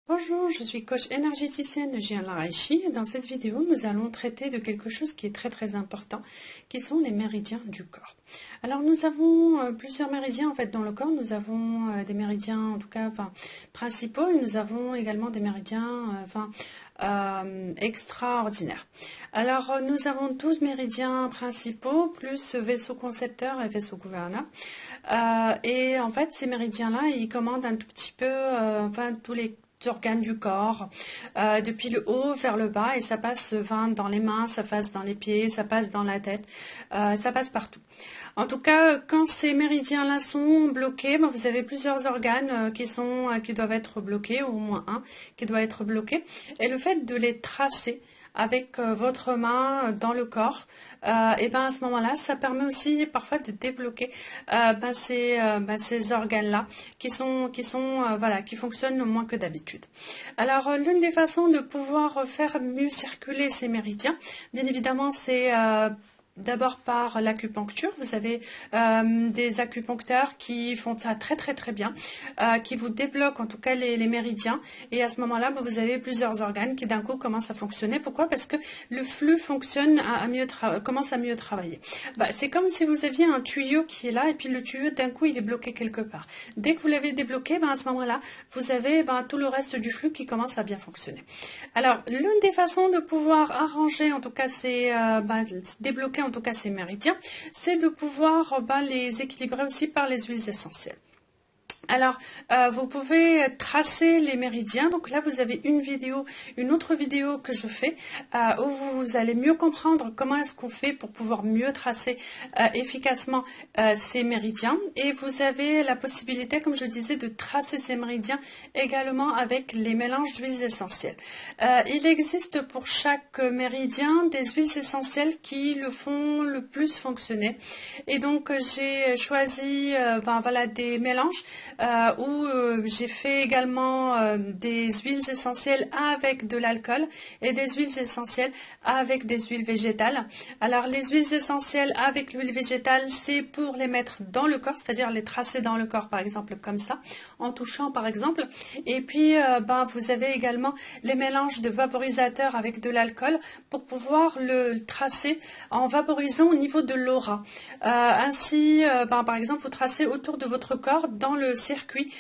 Bonjour, je suis coach énergéticienne de Jian Laraïchi et dans cette vidéo, nous allons traiter de quelque chose qui est très important, qui sont les méridiens du corps. Alors nous avons plusieurs méridiens en fait dans le corps, nous avons des méridiens en tout cas principaux et nous avons également des méridiens extraordinaires. Alors nous avons 12 méridiens principaux plus vaisseau concepteur et vaisseau gouverneur. Et en fait ces méridiens-là, ils commandent un tout petit peu tous les organes du corps, depuis le haut vers le bas, et ça passe dans les mains, ça passe dans les pieds, ça passe dans la tête, ça passe partout. En tout cas, quand ces méridiens-là sont bloqués, vous avez plusieurs organes qui doivent être bloqués, ou au moins un qui doit être bloqué, et le fait de les tracer avec votre main dans le corps, et à ce moment-là, ça permet aussi parfois de débloquer ces organes-là qui fonctionnent moins que d'habitude. Alors, l'une des façons de pouvoir faire mieux circuler ces méridiens, bien évidemment, c'est d'abord par l'acupuncture. Vous avez des acupuncteurs qui font ça très bien, qui vous débloquent en tout cas les méridiens, et à ce moment-là, vous avez plusieurs organes qui d'un coup commencent à fonctionner. Pourquoi? Parce que le flux fonctionne commence à mieux travailler. C'est comme si vous aviez un tuyau qui est là, et puis le tuyau d'un coup il est bloqué quelque part. Dès que vous l'avez débloqué, à ce moment-là, vous avez tout le reste du flux qui commence à bien fonctionner. Alors, l'une des façons de pouvoir arranger, en tout cas, c'est débloquer en tout cas ces méridiens, c'est de pouvoir les équilibrer aussi par les huiles essentielles. Alors, vous pouvez tracer les méridiens. Donc là, vous avez une autre vidéo que je fais où vous allez mieux comprendre comment est-ce qu'on fait pour pouvoir mieux tracer efficacement ces méridiens. Et vous avez la possibilité, comme je disais, de tracer ces méridiens également avec les mélanges d'huiles essentielles. Il existe pour chaque méridien des huiles essentielles qui le font le plus fonctionner. Et donc, j'ai choisi des mélanges où j'ai fait également des huiles essentielles avec de l'alcool et des huiles essentielles avec des huiles végétales. Alors les huiles essentielles avec l'huile végétale, c'est pour les mettre dans le corps, c'est-à-dire les tracer dans le corps par exemple comme ça, en touchant par exemple. Et puis vous avez également les mélanges de vaporisateurs avec de l'alcool pour pouvoir le tracer en vaporisant au niveau de l'aura. Ainsi, par exemple, vous tracez autour de votre corps dans le circuit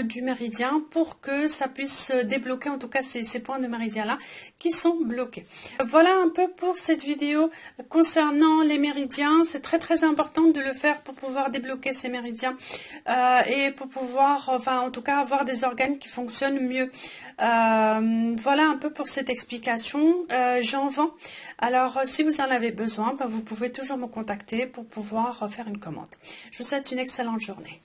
du méridien pour que ça puisse débloquer en tout cas ces points de méridien là qui sont bloqués. Voilà un peu pour cette vidéo concernant les méridiens. C'est très important de le faire pour pouvoir débloquer ces méridiens et pour pouvoir en tout cas avoir des organes qui fonctionnent mieux. Voilà un peu pour cette explication. J'en vends. Alors si vous en avez besoin, vous pouvez toujours me contacter pour pouvoir faire une commande. Je vous souhaite une excellente journée.